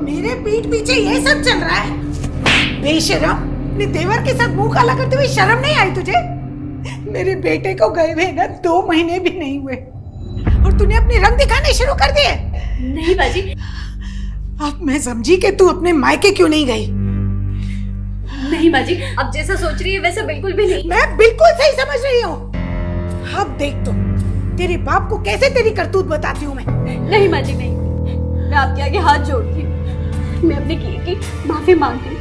मेरे पीठ पीछे ये सब चल रहा है? बेशरम, अपने देवर के साथ मुंह काला करते हुए शर्म नहीं आई तुझे? मेरे बेटे को गए हुए ना 2 महीने भी नहीं हुए और तूने अपने रंग दिखाने शुरू कर दिए। नहीं बाजी। अब मैं समझी कि तू अपने मायके क्यों नहीं गई। नहीं बाजी, अब जैसा सोच रही है वैसा बिल्कुल भी नहीं। मैं बिल्कुल सही समझ रही हूँ। अब देख तो तेरे बाप को कैसे तेरी करतूत बताती हूँ मैं। नहीं बाजी नहीं, मैं आपके आगे हाथ जोड़ती हूँ, मैं अपने किए की माफी मांगती हूँ।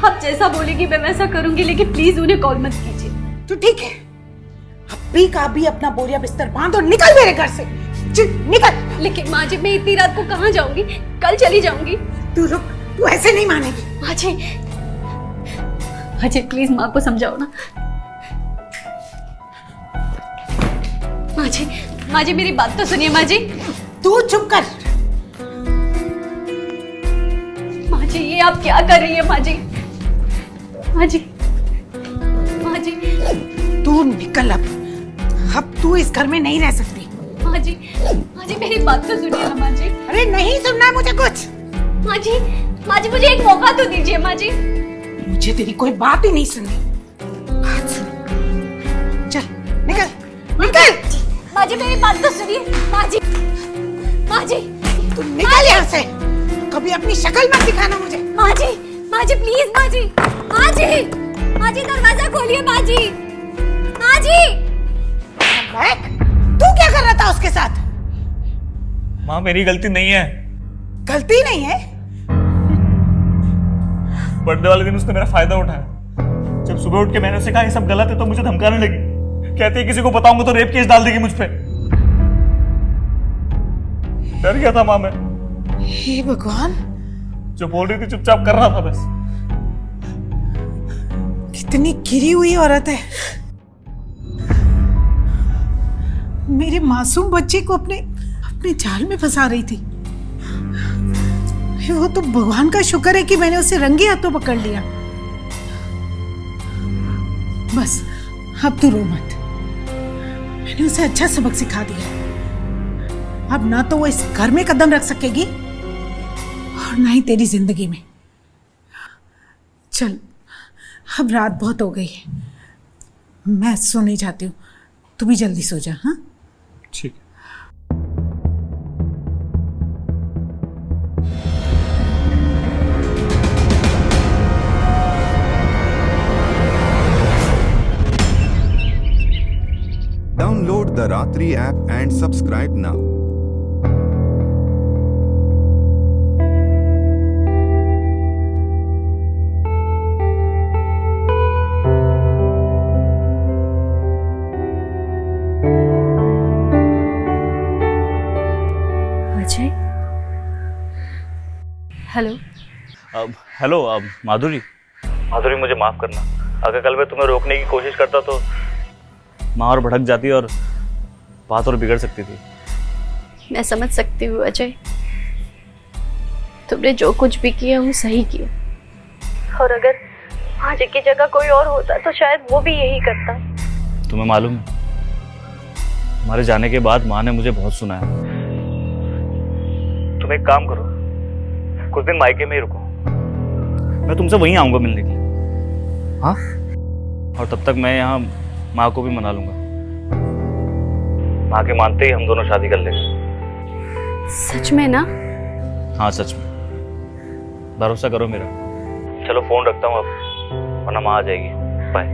आप जैसा बोलेगी मैं वैसा करूंगी, लेकिन प्लीज उन्हें कॉल मत कीजिए। तो ठीक है, अभी का भी अपना बोरिया बिस्तर बांध और निकल मेरे घर से। निकल। लेकिन माँ जी, मैं इतनी रात को कहाँ जाऊंगी? कल चली जाऊंगी। तू रुक, तू ऐसे नहीं मानेगी। माँ जी, अजय प्लीज माँ को समझाओ ना। माँ जी मेरी बात तो सुनिए माँ जी। तू चुप कर। माँ जी ये आप क्या कर रही है माँ जी? माँ जी, माँ जी। तू निकल अब तू इस घर में नहीं रह सकती। माँ जी मेरी बात तो सुनिए ना माँ जी। अरे नहीं सुनना मुझे कुछ। माँ जी मुझे एक मौका तो दीजिए माँ जी। मुझे तेरी कोई बात ही नहीं सुननी। बात सुन। चल निकल निकल। माँ जी मेरी बात तो सुनिए। माँ जी तू निकल यहाँ से। कभी अपनी शक्ल मत दिखाना मुझे। माँ जी प्लीज माँ जी दरवाजा खोलिए माँ जी। तू क्या कर रहा था उसके साथ? माँ मेरी गलती नहीं है। गलती नहीं है? बर्थडे वाले दिन उसने मेरा फायदा उठाया। जब सुबह उठ के मैंने उसे कहा ये सब गलत है तो मुझे धमकाने लगी। कहती है किसी को बताऊंगा तो रेप केस डाल देगी मुझ पे। डर गया था माँ मैं। हे भगवान, जो बोल रही थी चुपचाप कर रहा था बस। कितनी गिरी हुई औरत है। मेरे मासूम बच्चे को अपने जाल में फंसा रही थी। वो तो भगवान का शुक्र है कि मैंने उसे रंगे हाथों पकड़ लिया। बस अब तू रो मत। मैंने उसे अच्छा सबक सिखा दिया। अब ना तो वो इस घर में कदम रख सकेगी और ना ही तेरी जिंदगी में। चल अब रात बहुत हो गई है, मैं सोने जाती हूँ। तू भी जल्दी सो जा। हाँ ठीक। Download the Ratri app and subscribe now. Ajay, hello. Hello Madhuri मुझे माफ करना। अगर कल मैं तुम्हें रोकने की कोशिश करता तो माँ और भड़क जाती और बात और बिगड़ सकती थी। मैं समझ सकती हूँ अजय, तुमने जो कुछ भी किया वो सही किया, और अगर आज की जगह कोई और होता तो शायद वो भी यही करता। तुम्हें मालूम है, हमारे जाने के बाद माँ ने मुझे बहुत सुनाया। तुम एक काम करो, कुछ दिन मायके में ही रुको, मैं तुमसे वहीं आऊंगा मिलने के लिए। हाँ, और तब तक मैं यहाँ माँ को भी मना लूंगा। माँ के मानते ही हम दोनों शादी कर लेंगे। सच में ना? हाँ सच में, भरोसा करो मेरा। चलो फोन रखता हूँ अब, वरना माँ आ जाएगी। बाय।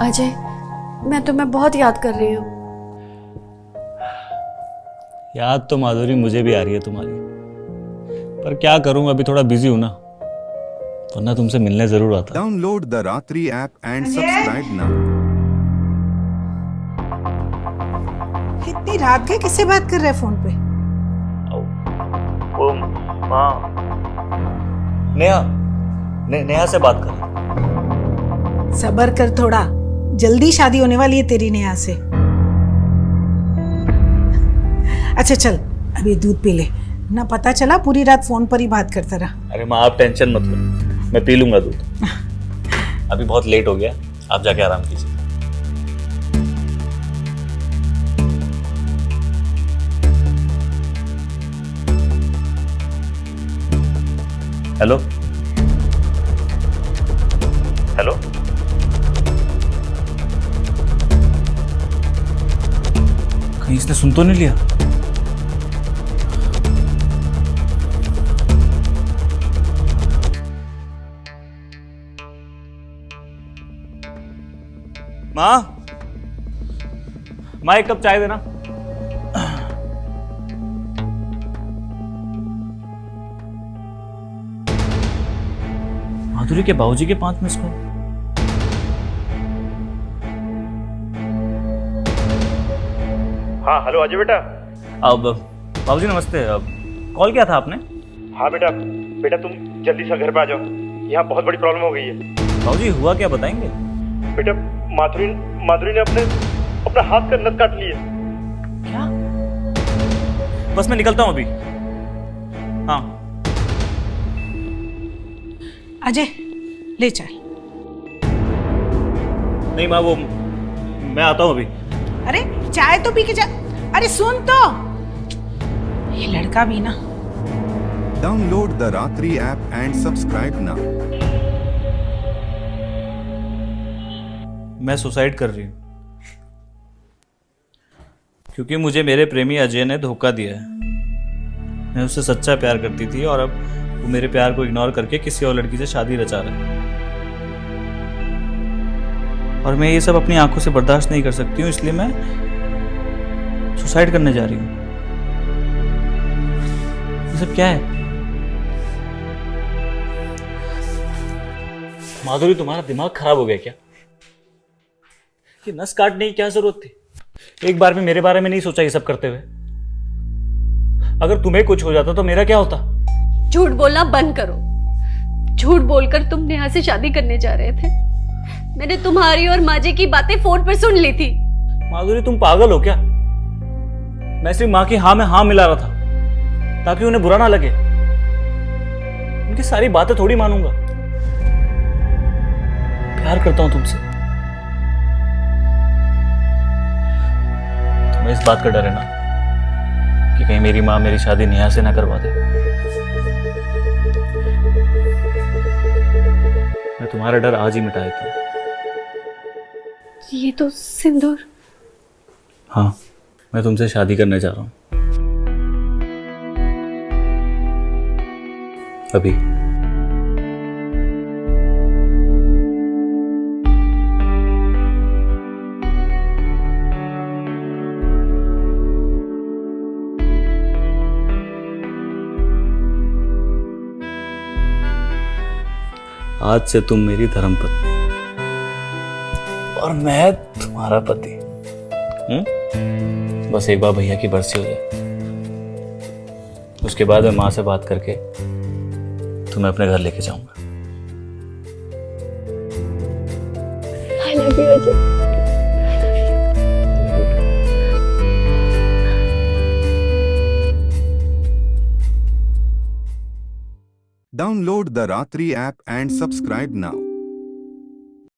अजय, मैं तुम्हें बहुत याद कर रही हूँ। याद तो माधुरी मुझे भी आ रही है तुम्हारी, पर क्या करूं, अभी थोड़ा बिजी हूं ना, वरना तुमसे मिलने जरूर आता। Download the Ratri app and subscribe now. इतनी रात के किससे बात कर रहे हैं फोन पे? वो हाँ, नेहा से बात कर। सब्र कर थोड़ा, जल्दी शादी होने वाली है तेरी नेहा से। अच्छा चल अभी दूध पी ले, ना पता चला पूरी रात फोन पर ही बात करता रहा। अरे माँ आप टेंशन मत लो, मैं पी लूंगा दूध। अभी बहुत लेट हो गया, आप जाके आराम कीजिए। हेलो हेलो, कहीं इसने सुन तो नहीं लिया? माँ, माँ एक कप चाय देना। माधुरी के बाबूजी के 5 मिस कॉल। हाँ हेलो अजय बेटा। अब बाबूजी नमस्ते। अब कॉल किया था आपने? हाँ बेटा, बेटा तुम जल्दी से घर पे आ जाओ, यहाँ बहुत बड़ी प्रॉब्लम हो गई है। बाबूजी हुआ क्या, बताएंगे? बेटा माधुरी ने अपना हाथ का नस काट लिया। क्या? बस मैं निकलता हूँ अभी। हाँ अजय ले चल। नहीं माँ, वो मैं आता हूँ अभी। अरे चाय तो पी के जा। अरे सुन तो, ये लड़का भी ना। Download the Ratri app and subscribe now. मैं सुसाइड कर रही हूँ क्योंकि मुझे मेरे प्रेमी अजय ने धोखा दिया है। मैं उससे सच्चा प्यार करती थी और अब वो मेरे प्यार को इग्नोर करके किसी और लड़की से शादी रचा रहा है। और मैं ये सब अपनी आंखों से बर्दाश्त नहीं कर सकती हूँ, इसलिए मैं सुसाइड करने जा रही हूँ। ये सब क्या है? माधुरी, तुम्हारा दिमाग खराब हो गया क्या? कि नस काटने की क्या जरूरत थी? एक बार भी मेरे बारे में नहीं सोचा ये सब करते हुए? अगर तुम्हें कुछ हो जाता तो मेरा क्या होता? झूठ बोलना बंद करो। झूठ बोलकर तुम नेहा से शादी करने जा रहे थे। मैंने तुम्हारी और माजी की बातें फोन पर सुन ली थी। माधुरी, तुम पागल हो क्या? मैं सिर्फ माँ की हाँ में हाँ मिला रहा था ताकि उन्हें बुरा ना लगे। उनकी सारी बातें थोड़ी मानूंगा। प्यार करता हूं तुमसे। तुम्हें इस बात का डर है ना कि कहीं मेरी माँ मेरी शादी नेहा से ना करवा दे। मैं तुम्हारा डर आज ही मिटा देता हूं। ये तो सिंदूर। हाँ, मैं तुमसे शादी करने जा रहा हूं अभी। आज से तुम मेरी धर्मपत्नी और मैं तुम्हारा पति। बस एक बार भैया की बरसी हो जाए, उसके बाद मैं माँ से बात करके तुम्हें अपने घर लेके जाऊंगा। I love you, Ajay. Download the Ratri app and subscribe now.